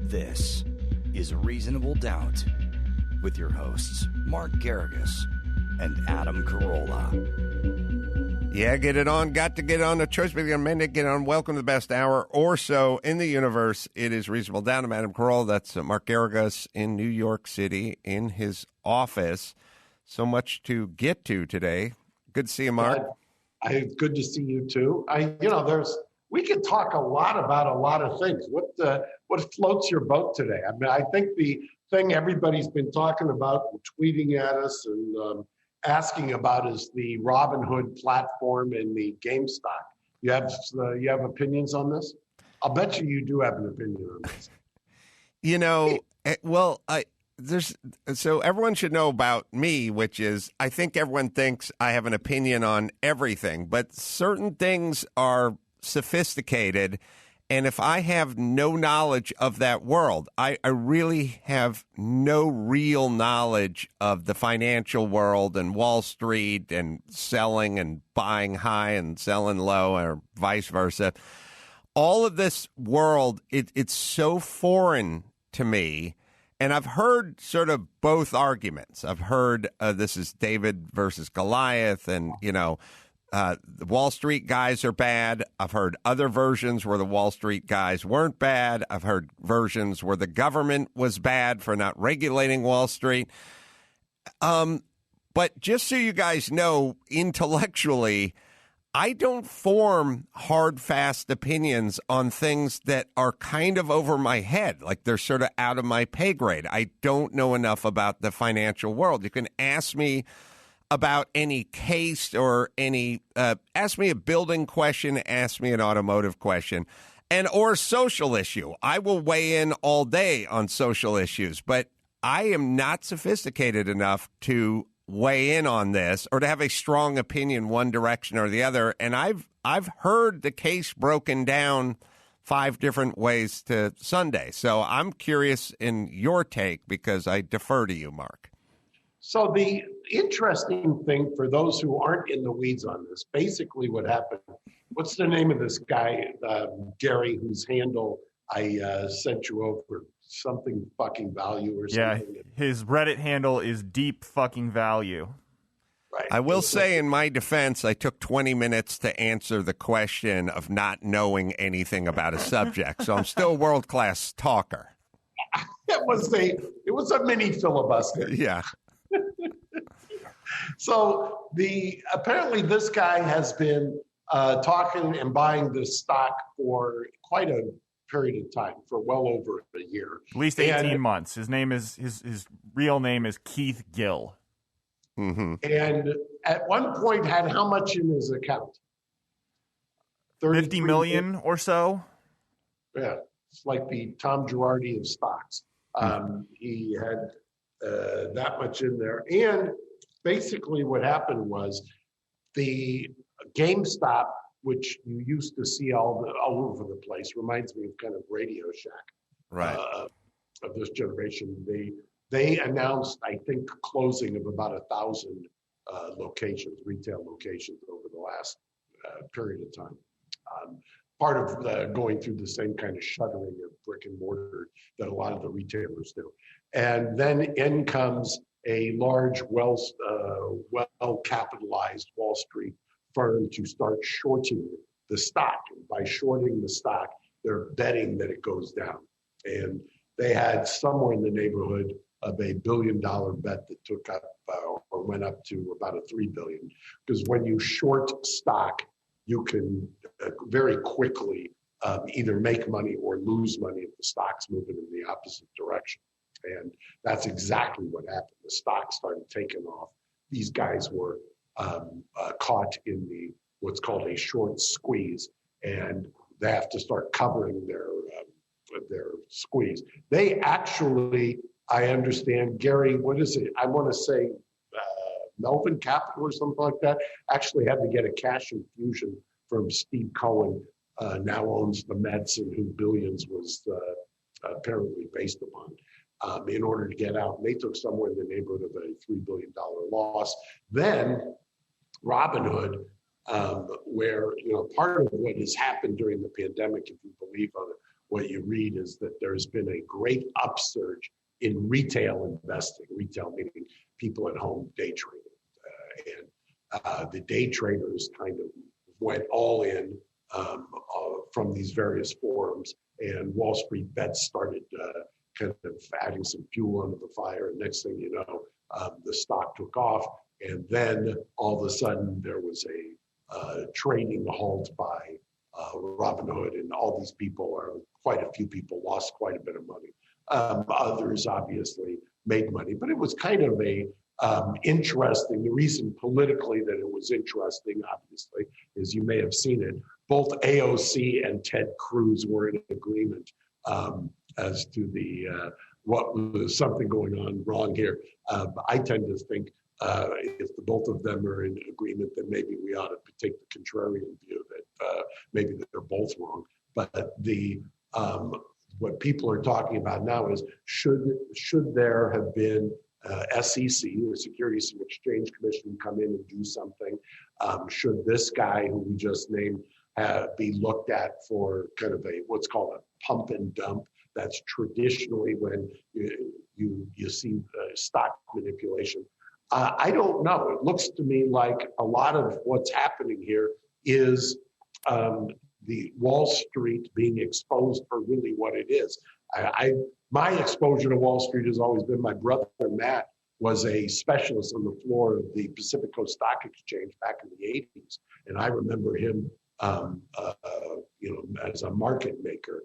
This is Reasonable Doubt with your hosts, Mark Garrigus and Adam Carolla. Yeah, get it on. Got to get on. A choice between a minute, get on. Welcome to the best hour or so in the universe. It is Reasonable Doubt. I'm Adam Carolla. That's Mark Garrigus in New York City in his office. So much to get to today. Good to see you, Mark. Good to see you too. We could talk a lot about a lot of things. What floats your boat today? I mean, I think the thing everybody's been talking about, tweeting at us and asking about is the Robinhood platform and the Gamestop. You have opinions on this? I'll bet you do have an opinion on this. So everyone should know about me, which is I think everyone thinks I have an opinion on everything, but certain things are sophisticated. And if I have no knowledge of that world, I really have no real knowledge of the financial world and Wall Street and selling and buying high and selling low or vice versa. All of this world, it's so foreign to me. And I've heard sort of both arguments. I've heard this is David versus Goliath and, the Wall Street guys are bad. I've heard other versions where the Wall Street guys weren't bad. I've heard versions where the government was bad for not regulating Wall Street. But just so you guys know, intellectually, I don't form hard, fast opinions on things that are kind of over my head, like they're sort of out of my pay grade. I don't know enough about the financial world. You can ask me about any case or ask me a building question, ask me an automotive question, or a social issue. I will weigh in all day on social issues, but I am not sophisticated enough to weigh in on this or to have a strong opinion one direction or the other. And I've heard the case broken down 5 different ways to Sunday. So I'm curious in your take because I defer to you, Mark. So the interesting thing for those who aren't in the weeds on this, basically what happened, what's the name of this guy, Gary, whose handle I sent you over, something fucking value or something? Yeah, his Reddit handle is deep fucking value. Right. I will say in my defense, I took 20 minutes to answer the question of not knowing anything about a subject. So I'm still a world-class talker. It was a mini filibuster. Yeah. So apparently this guy has been talking and buying this stock for quite a period of time, for well over a year. At least 18 months. His name is his real name is Keith Gill. Mm-hmm. And at one point had how much in his account? 50 million or so. Yeah, it's like the Tom Girardi of stocks. He had that much in there. And basically what happened was the GameStop, which you used to see all over the place, reminds me of kind of Radio Shack, right? Of this generation. They announced, I think, closing of about 1,000 locations, retail locations over the last period of time. Part of going through the same kind of shuttering of brick and mortar that a lot of the retailers do. And then in comes a large, well-capitalized Wall Street firm to start shorting the stock. And by shorting the stock, they're betting that it goes down. And they had somewhere in the neighborhood of $1 billion bet that took up or went up to about $3 billion. Because when you short stock, you can very quickly either make money or lose money if the stock's moving in the opposite direction. And that's exactly what happened. The stock started taking off. These guys were caught in what's called a short squeeze, and they have to start covering their squeeze. They actually, I understand, Gary, what is it? I want to say Melvin Capital or something like that, actually had to get a cash infusion from Steve Cohen, now owns the Mets and who Billions was apparently based upon. In order to get out. And they took somewhere in the neighborhood of a $3 billion loss. Then Robinhood, where part of what has happened during the pandemic, if you believe what you read is that there's been a great upsurge in retail investing, retail meaning people at home day trading. And the day traders kind of went all in from these various forums, and Wall Street bets started kind of adding some fuel under the fire. And next thing you know, the stock took off. And then all of a sudden there was a trading halt by Robinhood, and all these people, or quite a few people, lost quite a bit of money. Others obviously made money, but it was kind of a interesting. The reason politically that it was interesting, obviously, is you may have seen it. Both AOC and Ted Cruz were in agreement as to the what was something going on wrong here. I tend to think if the both of them are in agreement, then maybe we ought to take the contrarian view that maybe they're both wrong. But the what people are talking about now is should there have been SEC, the Securities and Exchange Commission, come in and do something? Should this guy who we just named be looked at for kind of what's called a pump and dump? That's traditionally when you see stock manipulation. I don't know. It looks to me like a lot of what's happening here is the Wall Street being exposed for really what it is. My exposure to Wall Street has always been, my brother Matt was a specialist on the floor of the Pacific Coast Stock Exchange back in the 80s. And I remember him, as a market maker,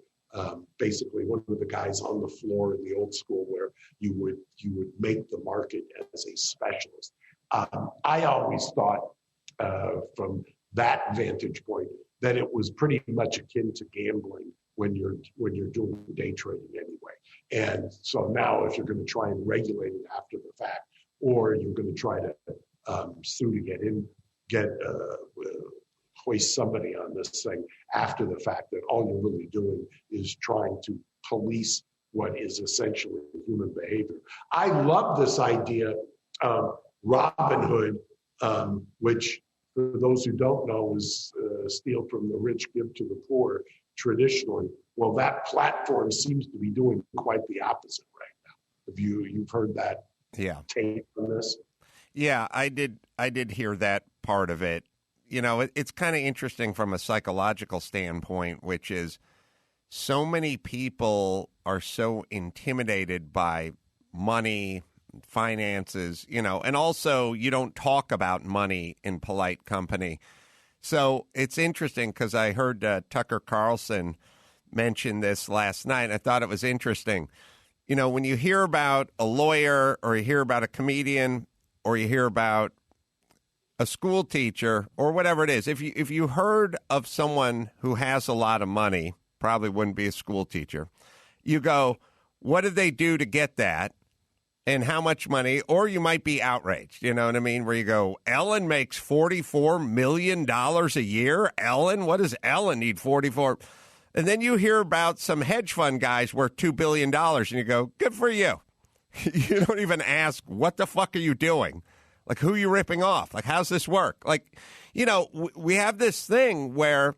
basically one of the guys on the floor in the old school where you would make the market as a specialist. I always thought from that vantage point that it was pretty much akin to gambling when you're doing day trading anyway. And so now if you're going to try and regulate it after the fact, or you're going to try to sue to hoist somebody on this thing after the fact, that all you're really doing is trying to police what is essentially human behavior. I love this idea of Robinhood, which for those who don't know is steal from the rich, give to the poor traditionally. Well, that platform seems to be doing quite the opposite right now. Have you've heard that take on this? Yeah, I did hear that part of it. You know, it's kind of interesting from a psychological standpoint, which is so many people are so intimidated by money, finances, and also you don't talk about money in polite company. So it's interesting because I heard Tucker Carlson mention this last night. I thought it was interesting. When you hear about a lawyer or you hear about a comedian or you hear about a school teacher or whatever it is, if you heard of someone who has a lot of money, probably wouldn't be a school teacher, you go, what did they do to get that? And how much money? Or you might be outraged, you know what I mean? Where you go, Ellen makes $44 million a year? Ellen? What does Ellen need 44? And then you hear about some hedge fund guys worth $2 billion, and you go, good for you. You don't even ask, what the fuck are you doing? Like, who are you ripping off? Like, how's this work? Like, we have this thing where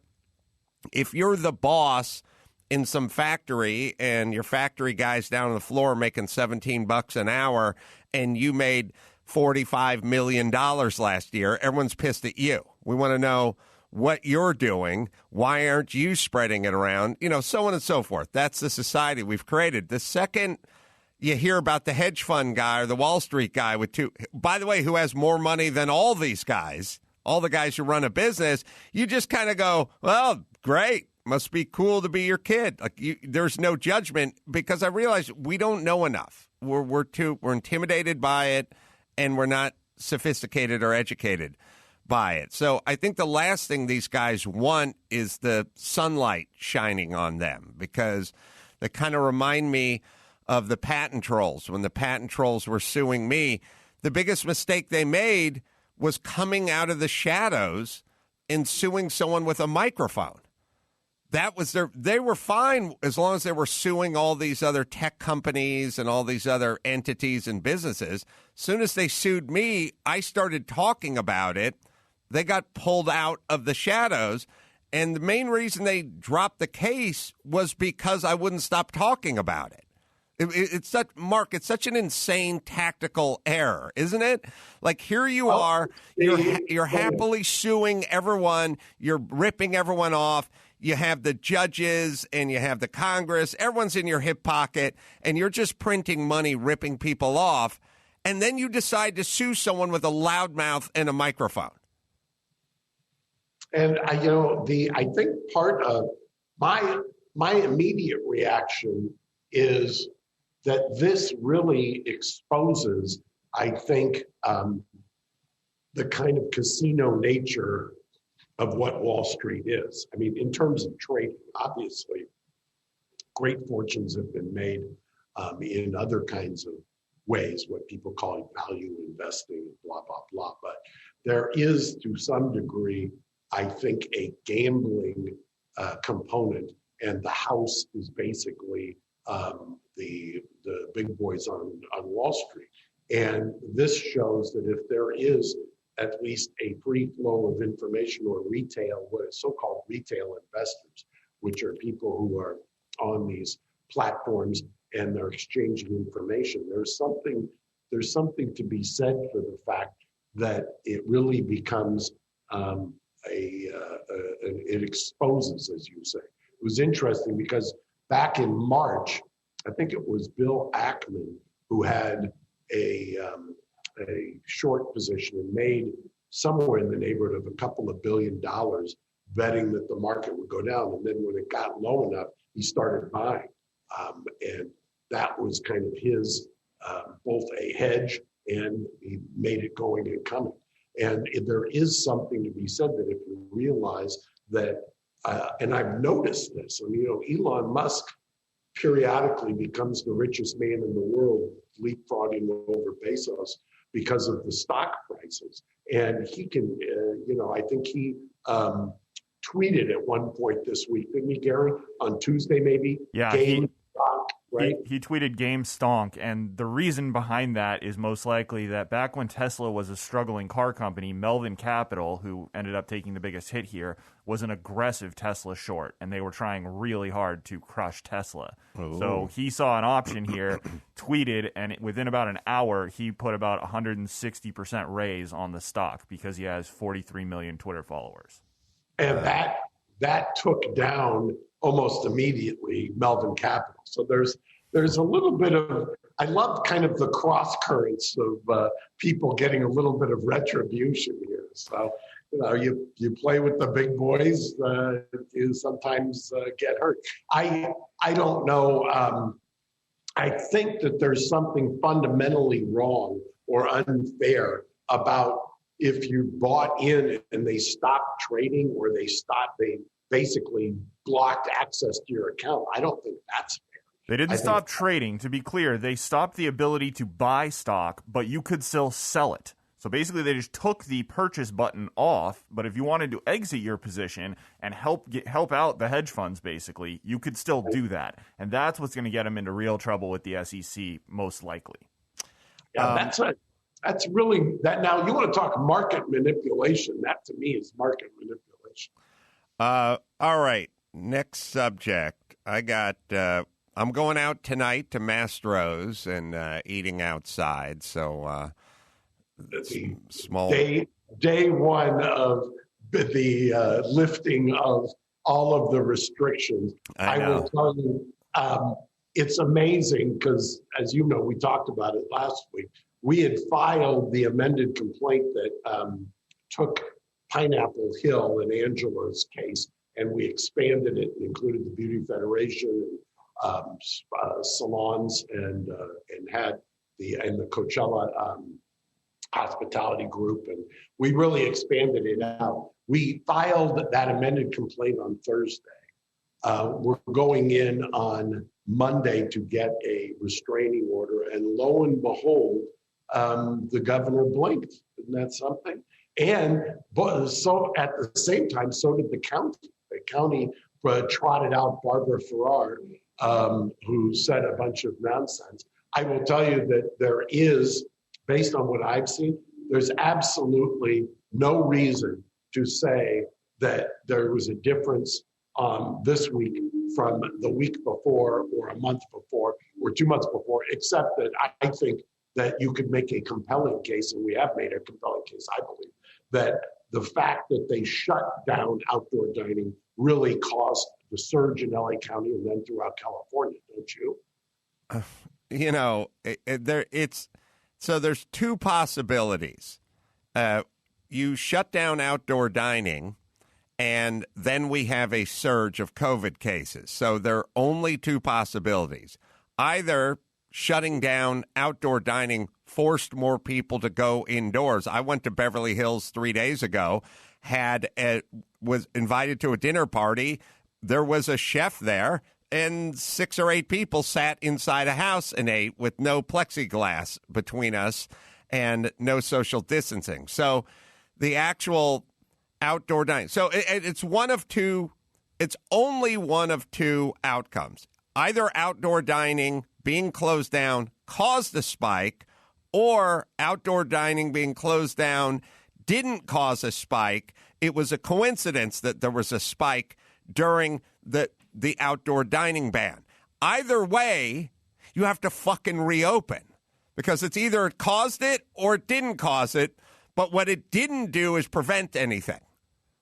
if you're the boss in some factory and your factory guy's down on the floor making $17 an hour and you made $45 million last year, everyone's pissed at you. We want to know what you're doing. Why aren't you spreading it around? So on and so forth. That's the society we've created. The second you hear about the hedge fund guy or the Wall Street guy by the way, who has more money than all these guys, all the guys who run a business, you just kind of go, well, great. Must be cool to be your kid. Like there's no judgment because I realize we don't know enough. We're intimidated by it, and we're not sophisticated or educated by it. So I think the last thing these guys want is the sunlight shining on them, because they kind of remind me of the patent trolls. When the patent trolls were suing me, the biggest mistake they made was coming out of the shadows and suing someone with a microphone. That was they were fine as long as they were suing all these other tech companies and all these other entities and businesses. As soon as they sued me, I started talking about it. They got pulled out of the shadows. And the main reason they dropped the case was because I wouldn't stop talking about it. It's such, Mark, it's such an insane tactical error, isn't it? Like, here you are, you're happily suing everyone, you're ripping everyone off. You have the judges and you have the Congress. Everyone's in your hip pocket, and you're just printing money, ripping people off. And then you decide to sue someone with a loudmouth and a microphone. And I think part of my immediate reaction is that this really exposes, I think, the kind of casino nature of what Wall Street is. I mean, in terms of trading, obviously, great fortunes have been made in other kinds of ways, what people call value investing, blah, blah, blah. But there is, to some degree, I think, a gambling component, and the house is basically the big boys on Wall Street. And this shows that if there is at least a free flow of information or retail, what is so-called retail investors, which are people who are on these platforms and they're exchanging information, there's something to be said for the fact that it really becomes it exposes, as you say. It was interesting because back in March, I think it was Bill Ackman who had a short position and made somewhere in the neighborhood of a couple of $1 billion betting that the market would go down. And then when it got low enough, he started buying. And that was kind of his, both a hedge, and he made it going and coming. And there is something to be said that if you realize that, and I've noticed this, I mean, Elon Musk periodically becomes the richest man in the world, leapfrogging over Bezos because of the stock prices. And he can, I think he tweeted at one point this week, didn't he, Gary? On Tuesday, maybe? Yeah. Gamestop, right? He tweeted game stonk, and the reason behind that is most likely that back when Tesla was a struggling car company, Melvin Capital, who ended up taking the biggest hit here, was an aggressive Tesla short, and they were trying really hard to crush Tesla. Ooh. So he saw an option here, tweeted, and within about an hour, he put about 160% raise on the stock because he has 43 million Twitter followers. And that took down almost immediately Melvin Capital. So there's a little bit of, I love kind of the cross currents of people getting a little bit of retribution here. So, you play with the big boys, you sometimes get hurt. I don't know. I think that there's something fundamentally wrong or unfair about if you bought in and they stopped trading or they basically blocked access to your account. I don't think that's fair. They didn't stop trading. To be clear, they stopped the ability to buy stock, but you could still sell it. So basically, they just took the purchase button off, but if you wanted to exit your position and help out the hedge funds, basically, you could still do that. And that's what's going to get them into real trouble with the SEC, most likely. Yeah, that's really that. Now, you want to talk market manipulation. That, to me, is market manipulation. All right. Next subject. I'm going out tonight to Mastro's and eating outside. So small day one of the lifting of all of the restrictions. I will tell you, it's amazing because, as you know, we talked about it last week. We had filed the amended complaint that took Pineapple Hill and Angela's case, and we expanded it and included the Beauty Federation and salons and had the Coachella hospitality group, and we really expanded it out. We filed that amended complaint on Thursday. We're going in on Monday to get a restraining order, and lo and behold, the governor blinked. Isn't that something? And so at the same time, so did the county. The county trotted out Barbara Ferrer, who said a bunch of nonsense. I will tell you that there is, based on what I've seen, there's absolutely no reason to say that there was a difference this week from the week before or a month before or 2 months before, except that I think that you could make a compelling case, and we have made a compelling case, I believe, that the fact that they shut down outdoor dining really caused the surge in LA County and then throughout California, don't you? So there's two possibilities. You shut down outdoor dining, and then we have a surge of COVID cases. So there are only two possibilities. Either shutting down outdoor dining forced more people to go indoors. I went to Beverly Hills 3 days ago, was invited to a dinner party. There was a chef there, and 6 or 8 people sat inside a house and ate with no plexiglass between us and no social distancing. So the actual outdoor dining. So it's one of two. It's only one of two outcomes. Either outdoor dining being closed down caused a spike, or outdoor dining being closed down didn't cause a spike. It was a coincidence that there was a spike during the outdoor dining ban. Either way, you have to fucking reopen, because it's either it caused it or it didn't cause it. But what it didn't do is prevent anything.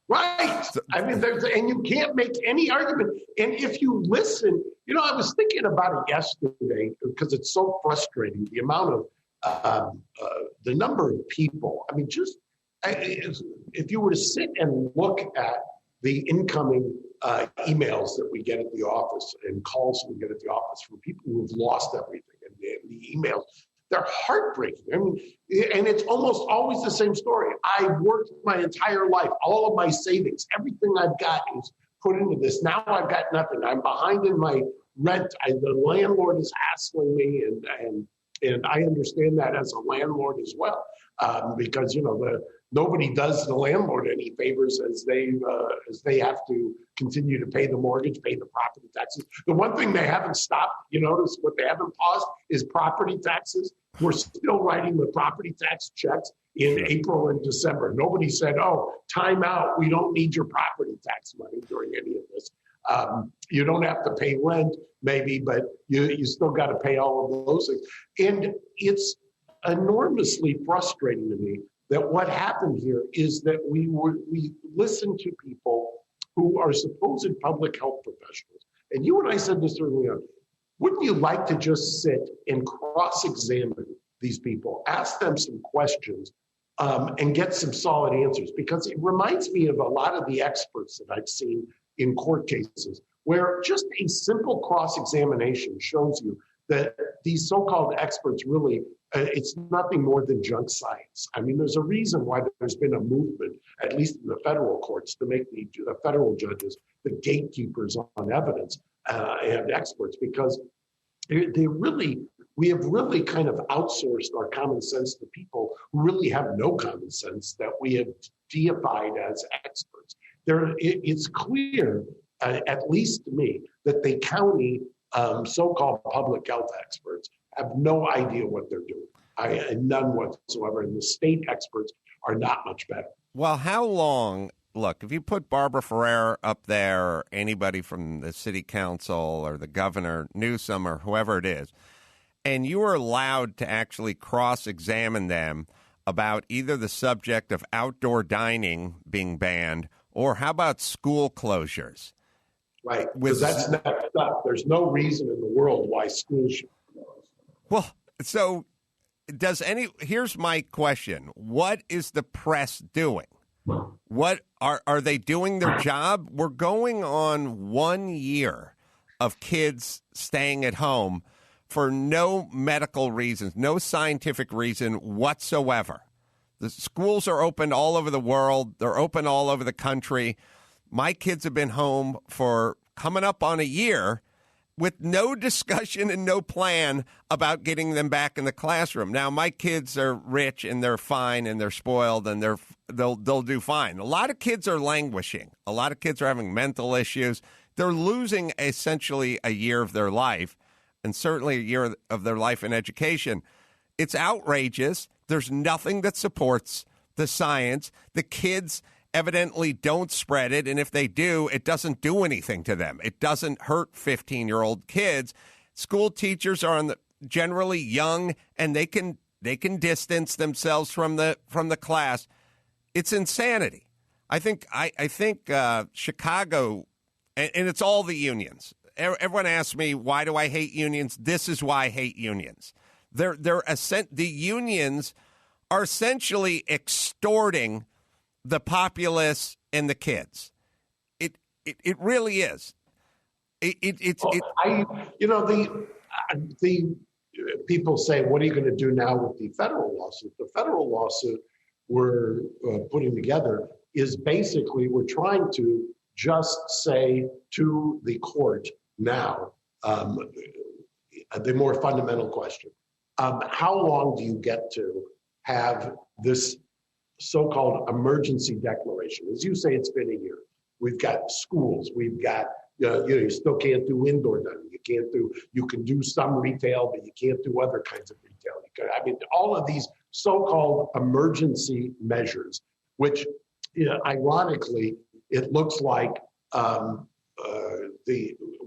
Right. I mean, and you can't make any argument. And if you listen, I was thinking about it yesterday because it's so frustrating, the amount of, the number of people. I mean, if you were to sit and look at the incoming emails that we get at the office and calls we get at the office from people who have lost everything, and the emails, they're heartbreaking. I mean, and it's almost always the same story. I worked my entire life, all of my savings, everything I've got is put into this. Now I've got nothing. I'm behind in my rent. The landlord is hassling me, and I understand that as a landlord as well, because nobody does the landlord any favors as they have to continue to pay the mortgage, pay the property taxes. The one thing they haven't stopped, notice what they haven't paused is property taxes. We're still writing the property tax checks in April and December. Nobody said, "Oh, time out. We don't need your property tax money during any of this." You don't have to pay rent, maybe, but you still got to pay all of those things. And it's enormously frustrating to me that what happened here is that we listened to people who are supposed public health professionals. And you and I said this early on. Wouldn't you like to just sit and cross-examine these people, ask them some questions, and get some solid answers? Because it reminds me of a lot of the experts that I've seen in court cases, where just a simple cross-examination shows you that these so-called experts really, it's nothing more than junk science. I mean, there's a reason why there's been a movement, at least in the federal courts, to make the federal judges the gatekeepers on evidence and experts, because we have really kind of outsourced our common sense to people who really have no common sense that we have deified as experts. It's clear, at least to me, that the county so-called public health experts have no idea what they're doing, none whatsoever, and the state experts are not much better. Well, how long? Look, if you put Barbara Ferrer up there, or anybody from the city council or the governor, Newsom, or whoever it is, and you are allowed to actually cross-examine them about either the subject of outdoor dining being banned, or how about school closures? Right, because that's next up. There's no reason in the world why schools should close. Well, so here's my question. What is the press doing? What are they doing their job? We're going on 1 year of kids staying at home for no medical reasons, no scientific reason whatsoever. The schools are open all over the world. They're open all over the country. My kids have been home for coming up on a year with no discussion and no plan about getting them back in the classroom. Now, my kids are rich and they're fine and they're spoiled and they'll do fine. A lot of kids are languishing. A lot of kids are having mental issues. They're losing essentially a year of their life, and certainly a year of their life in education. It's outrageous. There's nothing that supports the science. The kids evidently don't spread it, and if they do, it doesn't do anything to them. It doesn't hurt 15-year-old kids. School teachers are generally young, and they can distance themselves from the class. It's insanity. I think Chicago, and it's all the unions. Everyone asks me, why do I hate unions? This is why I hate unions. The unions are essentially extorting the populace and the kids. It really is. The people say, what are you going to do now with the federal lawsuit? The federal lawsuit we're putting together is basically we're trying to just say to the court now the more fundamental question. How long do you get to have this so-called emergency declaration? As you say, it's been a year. We've got schools. We've got, you still can't do indoor dining. You can do some retail, but you can't do other kinds of retail. All of these so-called emergency measures, which ironically, it looks like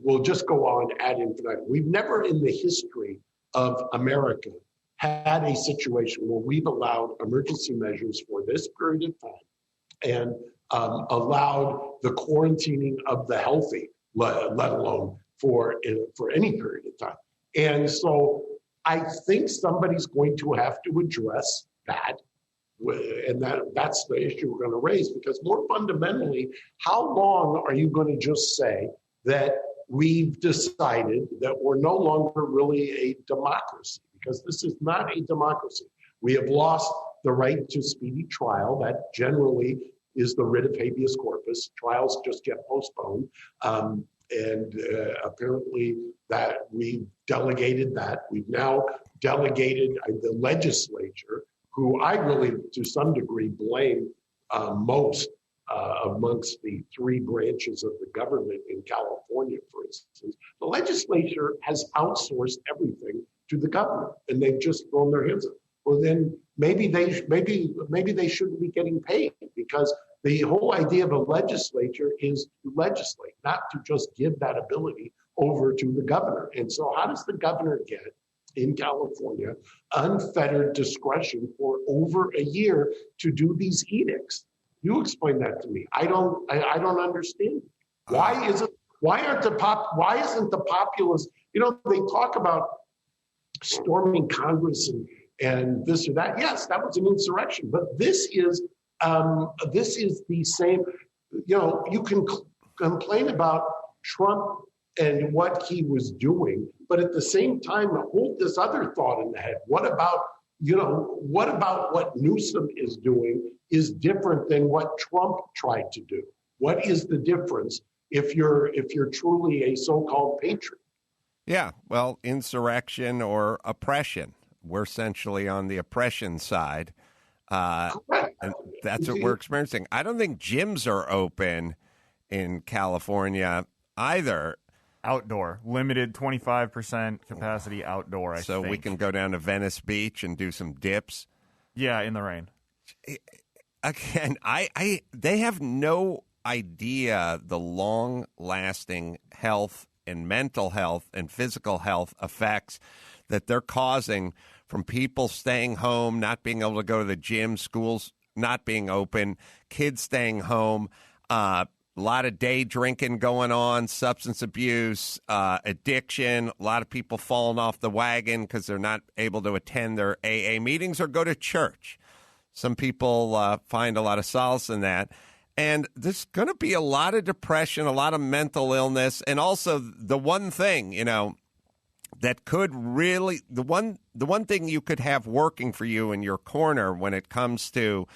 we'll just go on ad infinitum. We've never in the history of America had a situation where we've allowed emergency measures for this period of time and allowed the quarantining of the healthy, let alone for any period of time. And so I think somebody's going to have to address that. And that's the issue we're going to raise, because more fundamentally, how long are you going to just say that we've decided that we're no longer really a democracy? Because this is not a democracy. We have lost the right to speedy trial. That generally is the writ of habeas corpus. Trials just get postponed. Apparently that we've delegated that. We've now delegated the legislature, who I really, to some degree, blame most amongst the three branches of the government in California, for instance. The legislature has outsourced everything to the government, and they've just thrown their hands up. Well, then maybe they shouldn't be getting paid, because the whole idea of a legislature is to legislate, not to just give that ability over to the governor. And so how does the governor get, in California, unfettered discretion for over a year to do these edicts? You explain that to me. I don't understand. Why isn't the populace, they talk about storming Congress and this or that. Yes, that was an insurrection, but this is the same. You can complain about Trump and what he was doing, but at the same time, hold this other thought in the head. What about what Newsom is doing is different than what Trump tried to do? What is the difference if you're truly a so-called patriot? Yeah, well, insurrection or oppression. We're essentially on the oppression side. And that's what we're experiencing. I don't think gyms are open in California either. Outdoor, limited 25% capacity outdoor, I think. So we can go down to Venice Beach and do some dips. Yeah, in the rain. Again, they have no idea the long-lasting health and mental health and physical health effects that they're causing from people staying home, not being able to go to the gym, schools not being open, kids staying home, a lot of day drinking going on, substance abuse, addiction, a lot of people falling off the wagon because they're not able to attend their AA meetings or go to church. Some people find a lot of solace in that. And there's going to be a lot of depression, a lot of mental illness, and also the one thing, that could really the one thing you could have working for you in your corner when it comes to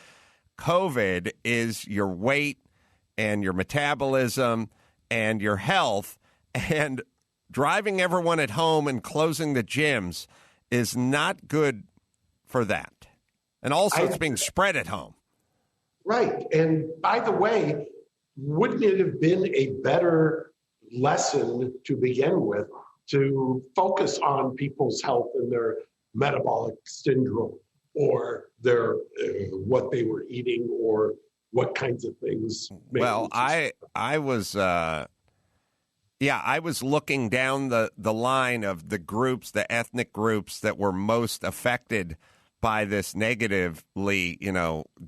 COVID is your weight and your metabolism and your health. And driving everyone at home and closing the gyms is not good for that. And also it's being spread at home. Right. And by the way, wouldn't it have been a better lesson to begin with to focus on people's health and their metabolic syndrome or their what they were eating or what kinds of things. Well, I was I was looking down the line of the groups, the ethnic groups that were most affected by this negatively,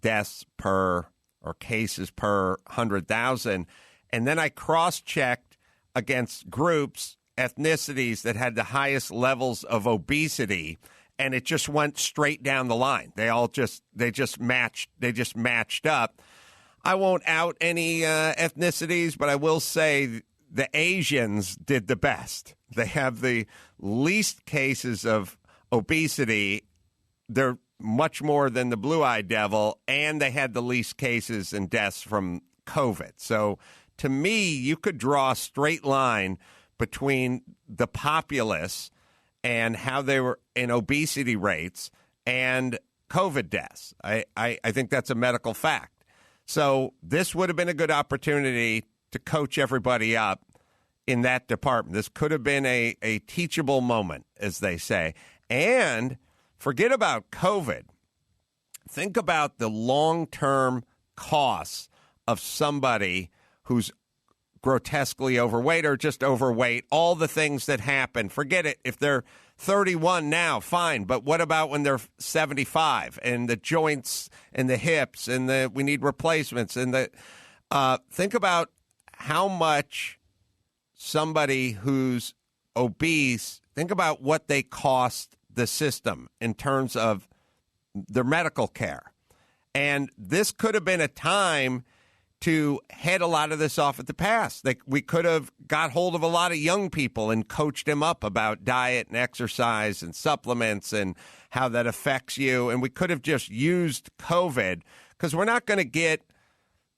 deaths per or cases per 100,000. And then I cross-checked against groups, ethnicities that had the highest levels of obesity, and it just went straight down the line. They just matched up. I won't out any ethnicities, but I will say the Asians did the best. They have the least cases of obesity. They're much more than the blue-eyed devil, and they had the least cases and deaths from COVID. So to me, you could draw a straight line between the populace and how they were in obesity rates and COVID deaths. I think that's a medical fact. So this would have been a good opportunity to coach everybody up in that department. This could have been a teachable moment, as they say. And forget about COVID. Think about the long-term costs of somebody who's grotesquely overweight or just overweight, all the things that happen. Forget it. If they're 31 now, fine. But what about when they're 75 and the joints and the hips and we need replacements? And think about how much somebody who's obese, think about what they cost the system in terms of their medical care. And this could have been a time to head a lot of this off at the pass. We could have got hold of a lot of young people and coached them up about diet and exercise and supplements and how that affects you. And we could have just used COVID, because we're not going to get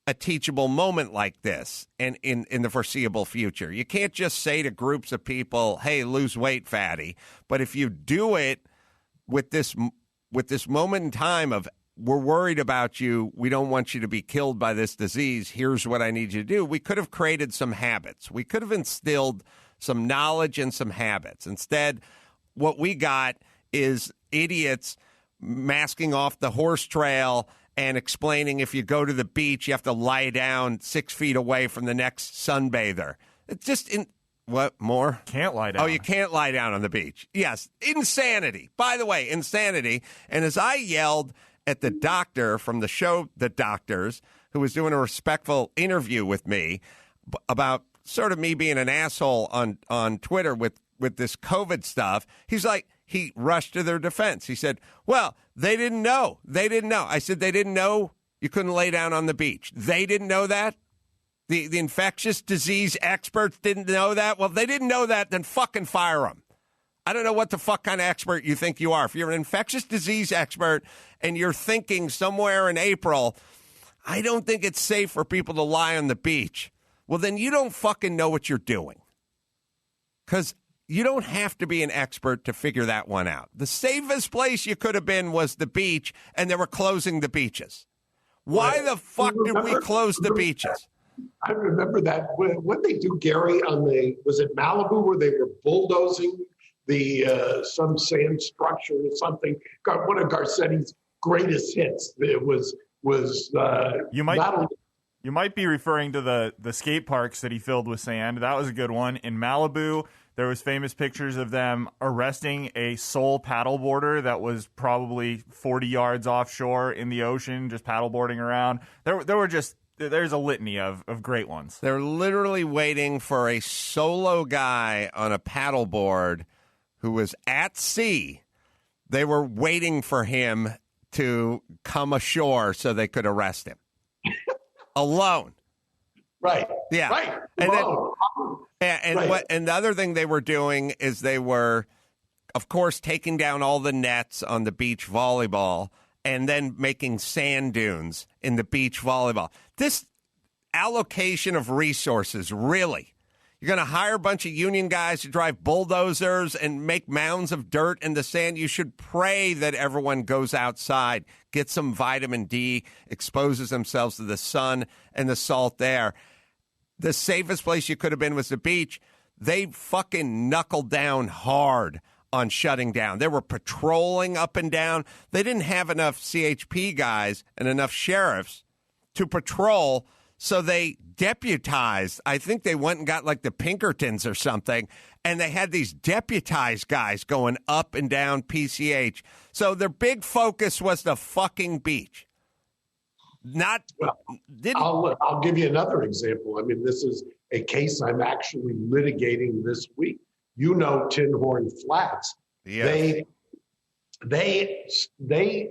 a teachable moment like this in the foreseeable future. You can't just say to groups of people, hey, lose weight, fatty. But if you do it with this moment in time of, we're worried about you, we don't want you to be killed by this disease, here's what I need you to do, we could have created some habits. We could have instilled some knowledge and some habits. Instead, what we got is idiots masking off the horse trail and explaining if you go to the beach, you have to lie down 6 feet away from the next sunbather. It's just what more? Can't lie down. Oh, you can't lie down on the beach. Yes, insanity. By the way, insanity. And as I yelled at the doctor from the show The Doctors, who was doing a respectful interview with me about sort of me being an asshole on Twitter with this COVID stuff, he's like, he rushed to their defense. He said, well, they didn't know. They didn't know. I said, they didn't know you couldn't lay down on the beach. They didn't know that? The infectious disease experts didn't know that? Well, if they didn't know that, then fucking fire them. I don't know what the fuck kind of expert you think you are. If you're an infectious disease expert and you're thinking somewhere in April, I don't think it's safe for people to lie on the beach, well, then you don't fucking know what you're doing. Because you don't have to be an expert to figure that one out. The safest place you could have been was the beach, and they were closing the beaches. Why the fuck did we close the beaches? I remember that. What they do, Gary, was it Malibu, where they were bulldozing some sand structure or something? Got one of Garcetti's greatest hits. It was you might be referring to the skate parks that he filled with sand. That was a good one. In Malibu, there was famous pictures of them arresting a sole paddleboarder that was probably 40 yards offshore in the ocean, just paddleboarding around. There's a litany of great ones. They're literally waiting for a solo guy on a paddleboard who was at sea. They were waiting for him to come ashore so they could arrest him. Alone. Right. Yeah. Right. And the other thing they were doing is they were, of course, taking down all the nets on the beach volleyball and then making sand dunes in the beach volleyball. This allocation of resources, really. You're going to hire a bunch of union guys to drive bulldozers and make mounds of dirt in the sand. You should pray that everyone goes outside, gets some vitamin D, exposes themselves to the sun and the salt air. The safest place you could have been was the beach. They fucking knuckled down hard on shutting down. They were patrolling up and down. They didn't have enough CHP guys and enough sheriffs to patrol. So they deputized. I think they went and got like the Pinkertons or something, and they had these deputized guys going up and down PCH. So their big focus was the fucking beach. I'll give you another example. I mean, this is a case I'm actually litigating this week. You know, Tin Horn Flats. Yes. They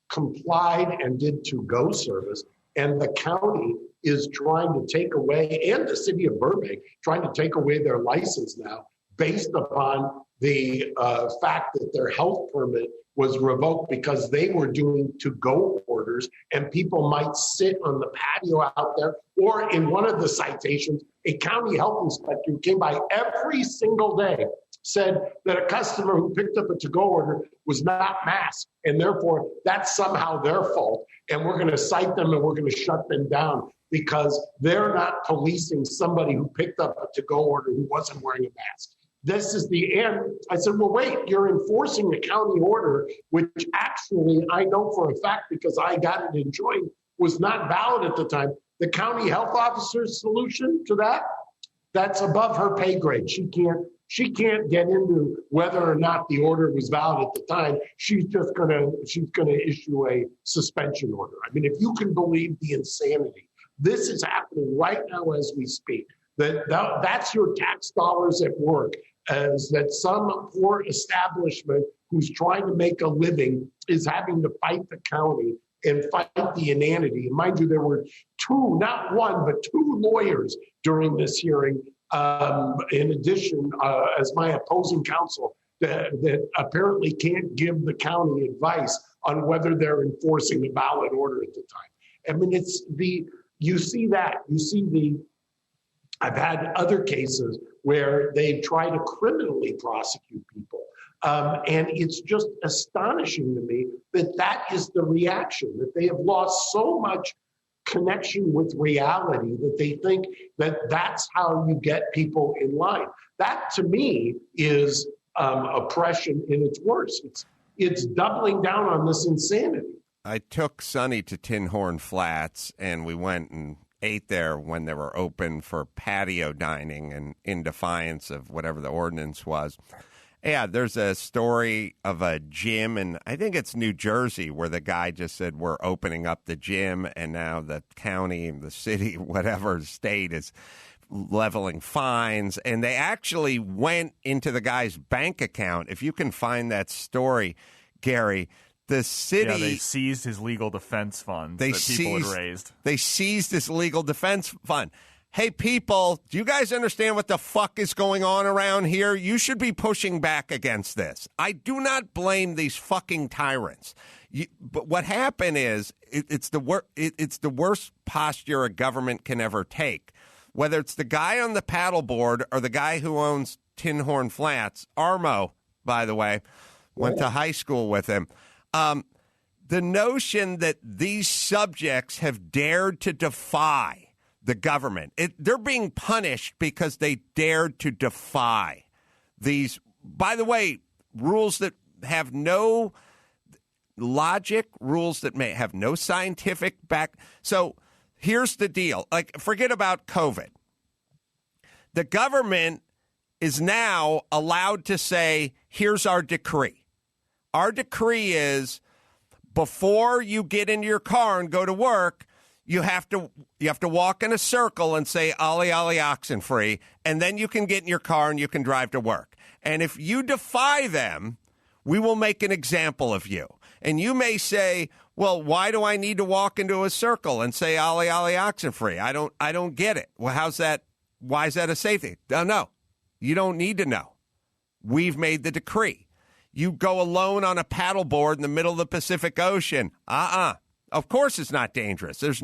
complied and did to-go service, and the county is trying to take away, and the city of Burbank, trying to take away their license now based upon the fact that their health permit was revoked because they were doing to-go orders, and people might sit on the patio out there. Or in one of the citations, a county health inspector who came by every single day said that a customer who picked up a to-go order was not masked, and therefore that's somehow their fault, and we're going to cite them and we're going to shut them down because they're not policing somebody who picked up a to-go order who wasn't wearing a mask. This is the end. I said, well, wait, you're enforcing a county order, which actually I know for a fact because I got it enjoined, was not valid at the time. The county health officer's solution to that, that's above her pay grade. She can't get into whether or not the order was valid at the time. She's gonna issue a suspension order. I mean, if you can believe the insanity, this is happening right now as we speak. That's your tax dollars at work, as that some poor establishment who's trying to make a living is having to fight the county and fight the inanity. And mind you, there were two, not one, but two lawyers during this hearing, in addition, as my opposing counsel, that apparently can't give the county advice on whether they're enforcing a valid order at the time. I mean, I've had other cases where they try to criminally prosecute people. And it's just astonishing to me that is the reaction, that they have lost so much connection with reality that they think that that's how you get people in line. That, to me, is oppression in its worst. It's doubling down on this insanity. I took Sonny to Tin Horn Flats, and we went and ate there when they were open for patio dining and in defiance of whatever the ordinance was. Yeah, there's a story of a gym, and I think it's New Jersey, where the guy just said, we're opening up the gym, and now the county, the city, whatever state is leveling fines, and they actually went into the guy's bank account. If you can find that story, Gary, the city... Yeah, they seized his legal defense fund that people had raised. They seized his legal defense fund. Hey, people, do you guys understand what the fuck is going on around here? You should be pushing back against this. I do not blame these fucking tyrants. But what happened is it's the worst posture a government can ever take. Whether it's the guy on the paddleboard or the guy who owns Tin Horn Flats, Armo, by the way, went to high school with him. The notion that these subjects have dared to defy the government. They're being punished because they dared to defy these, by the way, rules that have no logic, rules that may have no scientific back. So here's the deal. Like, forget about COVID. The government is now allowed to say, here's our decree. Our decree is before you get into your car and go to work, you have to walk in a circle and say, Ollie, Ollie, oxen free, and then you can get in your car and you can drive to work. And if you defy them, we will make an example of you. And you may say, well, why do I need to walk into a circle and say, Ollie, Ollie, oxen free? I don't get it. Well, how's that? Why is that a safety? No, you don't need to know. We've made the decree. You go alone on a paddleboard in the middle of the Pacific Ocean. Of course it's not dangerous. It's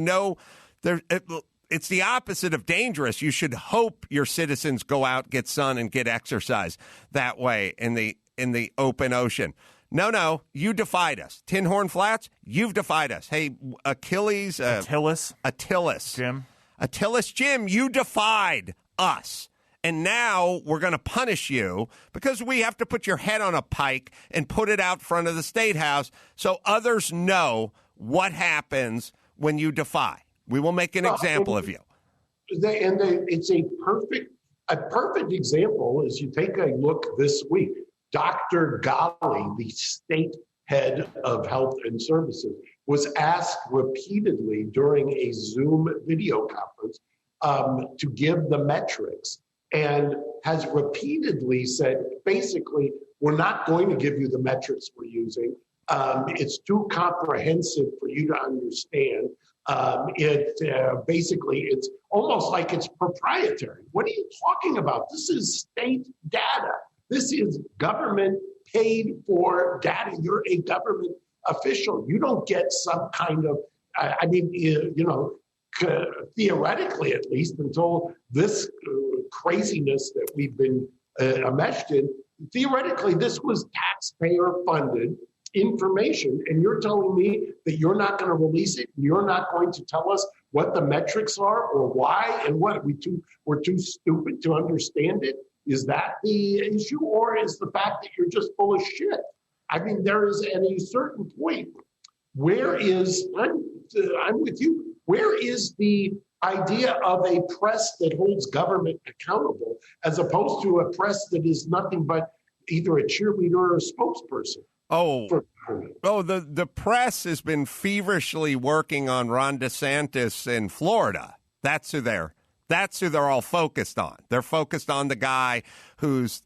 the opposite of dangerous. You should hope your citizens go out, get sun, and get exercise that way in the open ocean. No, you defied us. Tin Horn Flats, you've defied us. Hey, Achilles. Jim, you defied us. And now we're going to punish you because we have to put your head on a pike and put it out front of the State House so others know what happens when you defy. We will make an example of you. It's a perfect example is you take a look this week. Dr. Ghali, the state head of health and services, was asked repeatedly during a Zoom video conference to give the metrics, and has repeatedly said, basically, we're not going to give you the metrics we're using. It's too comprehensive for you to understand. Basically, it's almost like it's proprietary. What are you talking about? This is state data. This is government paid for data. You're a government official. You don't get some kind of, theoretically at least, until this craziness that we've been enmeshed in, theoretically, this was taxpayer funded information, and you're telling me that you're not going to release it, and you're not going to tell us what the metrics are or why and what? We're too stupid to understand it? Is that the issue, or is the fact that you're just full of shit? I mean, there is at a certain point, where is, I'm with you, where is the idea of a press that holds government accountable as opposed to a press that is nothing but either a cheerleader or a spokesperson? The press has been feverishly working on Ron DeSantis in Florida. That's who they're all focused on. They're focused on the guy who's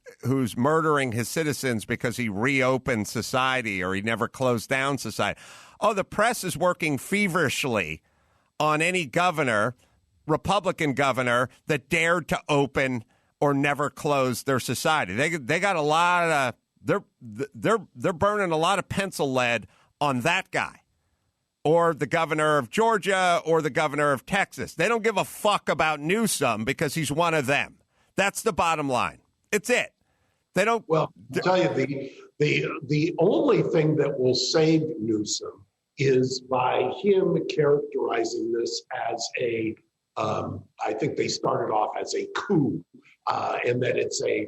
murdering his citizens because he reopened society or he never closed down society. Oh, the press is working feverishly on any governor, Republican governor, that dared to open or never close their society. They got a lot of they're burning a lot of pencil lead on that guy, or the governor of Georgia, or the governor of Texas. They don't give a fuck about Newsom because he's one of them. That's the bottom line. It's it. They don't. Well, I'll tell you, the only thing that will save Newsom is by him characterizing this as a, I think they started off as a coup, and that it's a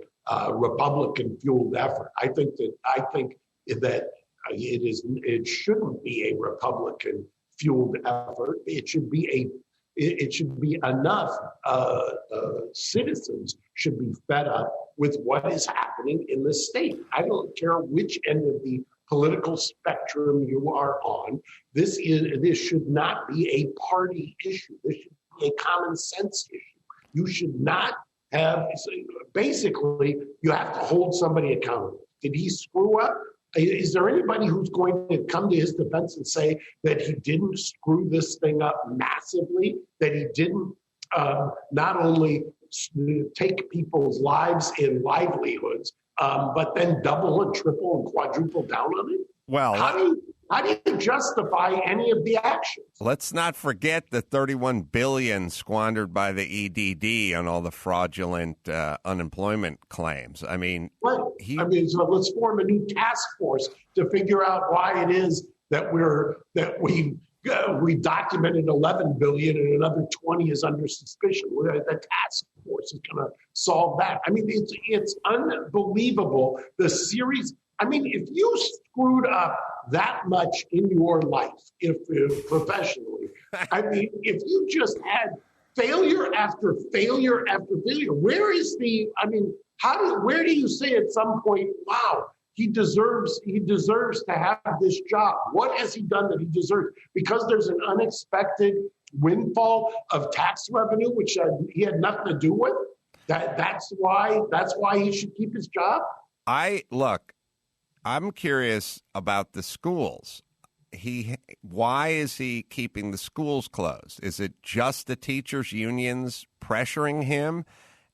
Republican-fueled effort. I think that it shouldn't be a Republican-fueled effort. It should be enough citizens should be fed up with what is happening in the state. I don't care which end of the political spectrum you are on. This should not be a party issue. This should be a common sense issue. You should not have, basically, you have to hold somebody accountable. Did he screw up? Is there anybody who's going to come to his defense and say that he didn't screw this thing up massively, that he didn't not only take people's lives and livelihoods, but then double and triple and quadruple down on it? Well, how do you justify any of the actions? Let's not forget the $31 billion squandered by the EDD on all the fraudulent unemployment claims. I mean, right. So let's form a new task force to figure out why it is that we documented 11 billion and another 20 is under suspicion. The task force is going to solve that. I mean, it's unbelievable. The series. I mean, if you screwed up that much in your life, if professionally, I mean, if you just had failure after failure after failure, where do you say at some point, wow, he deserves to have this job? What has he done that he deserves? Because there's an unexpected windfall of tax revenue, which he had nothing to do with. That's why he should keep his job. I'm curious about the schools. Why is he keeping the schools closed? Is it just the teachers' unions pressuring him?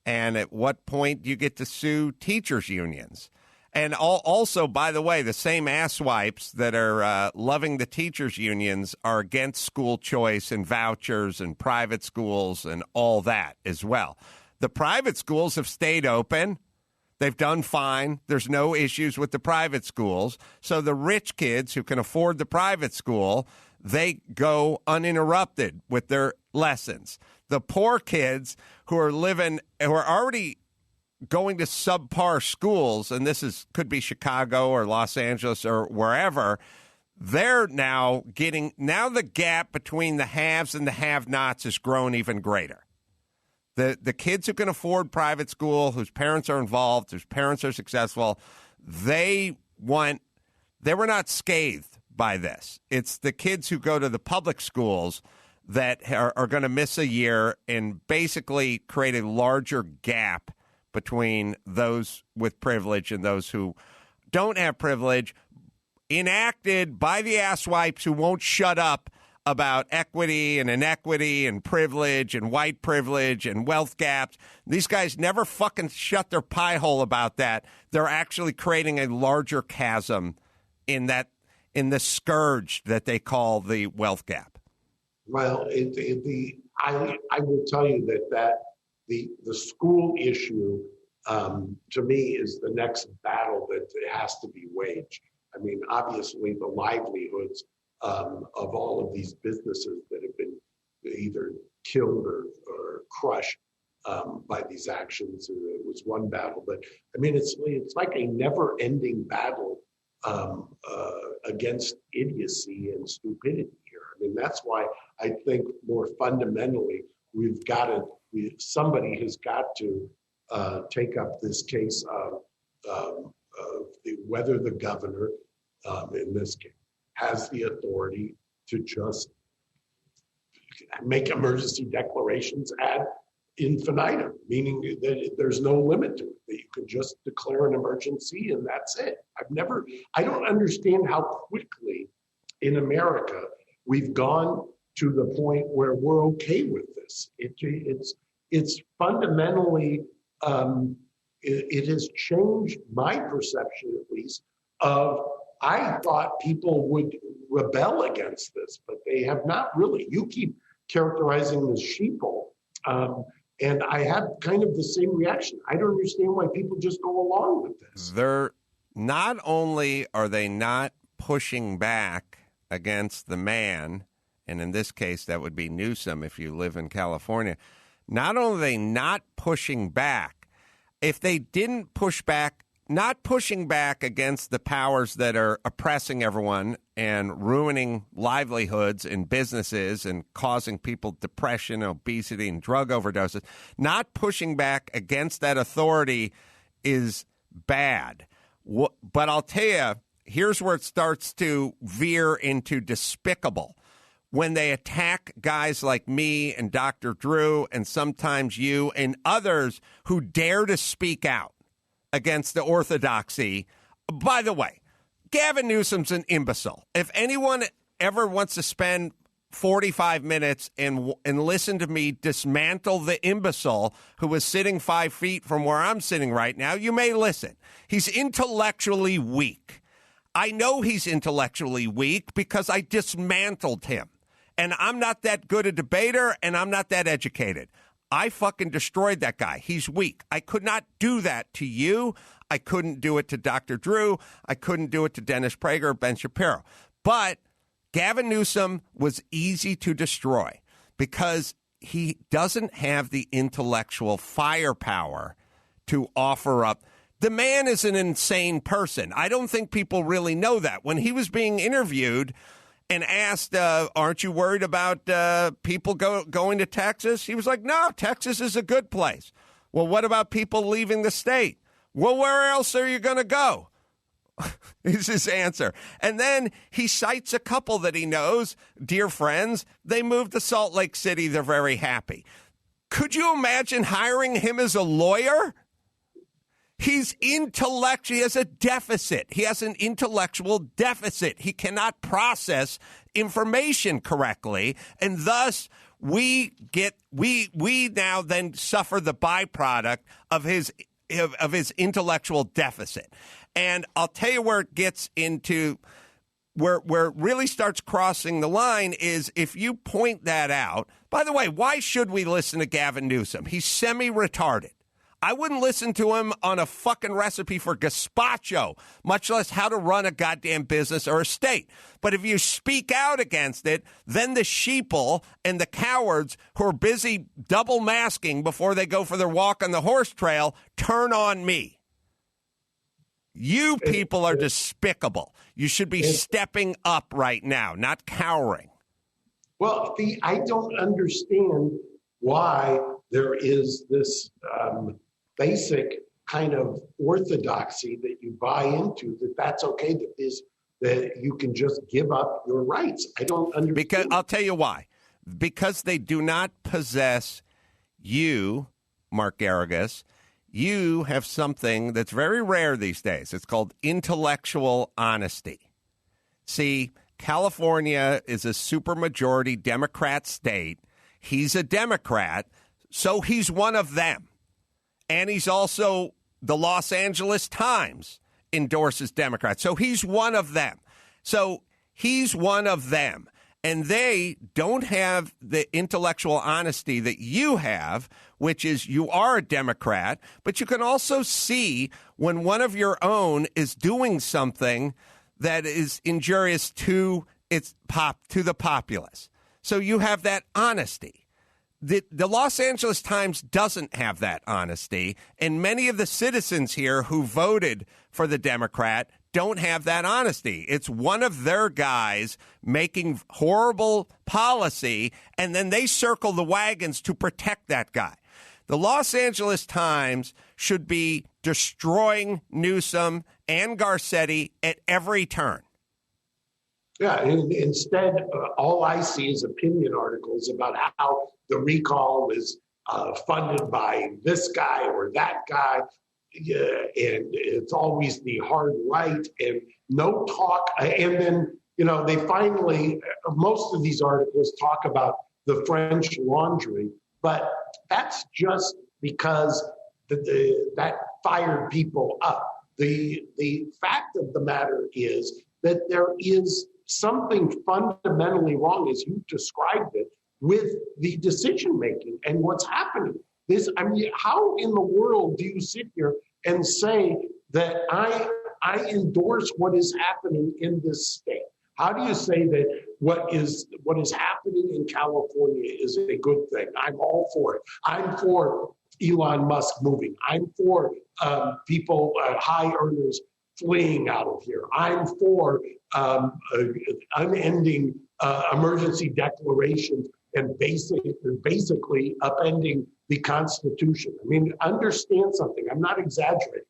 And at what point do you get to sue teachers' unions? And also, by the way, the same asswipes that are loving the teachers' unions are against school choice and vouchers and private schools and all that as well. The private schools have stayed open. They've done fine. There's no issues with the private schools. So the rich kids who can afford the private school, they go uninterrupted with their lessons. The poor kids who are already going to subpar schools, and could be Chicago or Los Angeles or wherever, they're now the gap between the haves and the have-nots has grown even greater. The kids who can afford private school, whose parents are involved, whose parents are successful, they were not scathed by this. It's the kids who go to the public schools that are going to miss a year and basically create a larger gap between those with privilege and those who don't have privilege, enacted by the asswipes who won't shut up about equity and inequity and privilege and white privilege and wealth gaps. These guys never fucking shut their pie hole about that. They're actually creating a larger chasm in the scourge that they call the wealth gap. Well, I will tell you that the school issue, to me, is the next battle that has to be waged. I mean, obviously, the livelihoods of all of these businesses that have been either killed or crushed by these actions, it was one battle. But I mean, it's like a never-ending battle against idiocy and stupidity here. I mean, that's why I think more fundamentally somebody has got to take up this case of whether the governor, in this case, has the authority to just make emergency declarations ad infinitum, meaning that there's no limit to it, that you can just declare an emergency and that's it. I don't understand how quickly in America we've gone to the point where we're okay with this. It's fundamentally, it has changed my perception, at least, of I thought people would rebel against this, but they have not really. You keep characterizing them as sheeple, and I have kind of the same reaction. I don't understand why people just go along with this. They're not only are they not pushing back against the man, and in this case that would be Newsom if you live in California, not only are they not pushing back, if they didn't push back, not pushing back against the powers that are oppressing everyone and ruining livelihoods and businesses and causing people depression, obesity, and drug overdoses, not pushing back against that authority is bad. But I'll tell you, here's where it starts to veer into despicable. When they attack guys like me and Dr. Drew and sometimes you and others who dare to speak out against the orthodoxy. By the way, Gavin Newsom's an imbecile. If anyone ever wants to spend 45 minutes and listen to me dismantle the imbecile who was sitting 5 feet from where I'm sitting right now, you may listen. He's intellectually weak. I know he's intellectually weak because I dismantled him. And I'm not that good a debater, and I'm not that educated. I fucking destroyed that guy. He's weak. I could not do that to you. I couldn't do it to Dr. Drew. I couldn't do it to Dennis Prager or Ben Shapiro. But Gavin Newsom was easy to destroy because he doesn't have the intellectual firepower to offer up. The man is an insane person. I don't think people really know that. When he was being interviewed and asked, aren't you worried about people going to Texas? He was like, no, Texas is a good place. Well, what about people leaving the state? Well, where else are you going to go? Is his answer. And then he cites a couple that he knows, dear friends. They moved to Salt Lake City. They're very happy. Could you imagine hiring him as a lawyer? He's intellectual. He has a deficit. He has an intellectual deficit. He cannot process information correctly, and thus we now then suffer the byproduct of his intellectual deficit. And I'll tell you where it gets into where it really starts crossing the line is if you point that out. By the way, why should we listen to Gavin Newsom? He's semi-retarded. I wouldn't listen to him on a fucking recipe for gazpacho, much less how to run a goddamn business or a state. But if you speak out against it, then the sheeple and the cowards who are busy double masking before they go for their walk on the horse trail turn on me. You people are despicable. You should be stepping up right now, not cowering. Well, I don't understand why there is this basic kind of orthodoxy that you buy into, that's okay, that you can just give up your rights. I don't understand. Because I'll tell you why. Because they do not possess you, Mark Garrigus. You have something that's very rare these days. It's called intellectual honesty. See, California is a supermajority Democrat state. He's a Democrat, so he's one of them. And he's also, the Los Angeles Times endorses Democrats, so he's one of them. So he's one of them. And they don't have the intellectual honesty that you have, which is you are a Democrat, but you can also see when one of your own is doing something that is injurious to the populace. So you have that honesty. The Los Angeles Times doesn't have that honesty, and many of the citizens here who voted for the Democrat don't have that honesty. It's one of their guys making horrible policy, and then they circle the wagons to protect that guy. The Los Angeles Times should be destroying Newsom and Garcetti at every turn. Yeah, and instead, all I see is opinion articles about how the recall is funded by this guy or that guy. Yeah, and it's always the hard right and no talk. And then, they finally, most of these articles talk about the French Laundry, but that's just because that fired people up. The fact of the matter is that there is something fundamentally wrong, as you described it, with the decision making and what's happening. How in the world do you sit here and say that I endorse what is happening in this state? How do you say that what is happening in California is a good thing? I'm all for it. I'm for Elon Musk moving. I'm for people, high earners, fleeing out of here. I'm for unending emergency declarations and basically upending the Constitution. Understand something. I'm not exaggerating.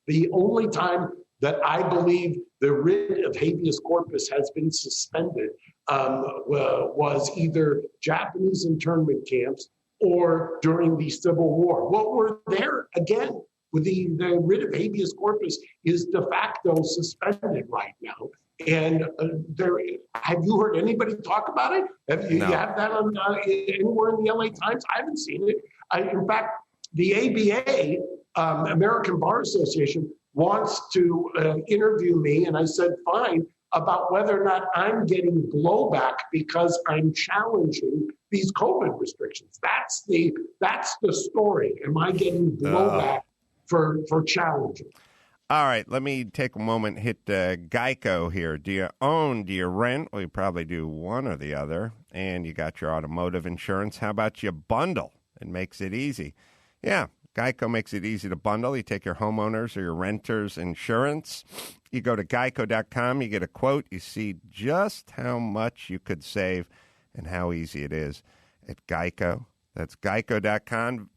The only time that I believe the writ of habeas corpus has been suspended was either Japanese internment camps or during the Civil War. What were there again? With the writ of habeas corpus is de facto suspended right now. And have you heard anybody talk about it? You have that on anywhere in the LA Times? I haven't seen it. In fact, the ABA, American Bar Association, wants to interview me, and I said, fine, about whether or not I'm getting blowback because I'm challenging these COVID restrictions. That's the story. Am I getting blowback for challenging? All right, let me take a moment, hit Geico here. Do you rent? Well, you probably do one or the other. And you got your automotive insurance. How about you bundle? It makes it easy. Yeah, Geico makes it easy to bundle. You take your homeowners or your renters insurance. You go to geico.com, you get a quote. You see just how much you could save and how easy it is at Geico. That's geico.com.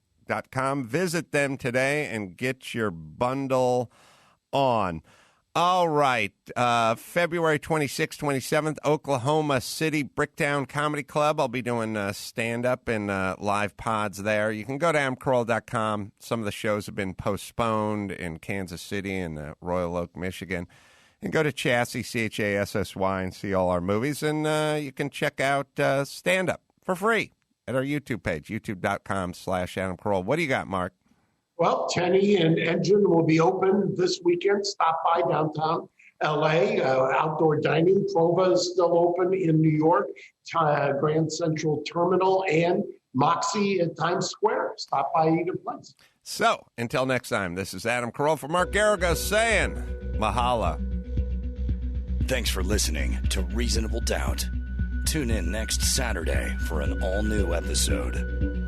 Visit them today and get your bundle on. All right. February 26th, 27th, Oklahoma City Bricktown Comedy Club. I'll be doing stand-up and live pods there. You can go to adamcarolla.com. Some of the shows have been postponed in Kansas City and Royal Oak, Michigan. And go to Chassy, CHASSY, and see all our movies. And you can check out stand-up for free at our YouTube page, youtube.com/Adam Carolla. What do you got, Mark? Well, Tenny and Engine will be open this weekend. Stop by downtown LA. Outdoor dining. Prova is still open in New York. Grand Central Terminal and Moxie at Times Square. Stop by either place. So, until next time, this is Adam Carolla for Mark Garrigus saying mahalo. Thanks for listening to Reasonable Doubt. Tune in next Saturday for an all-new episode.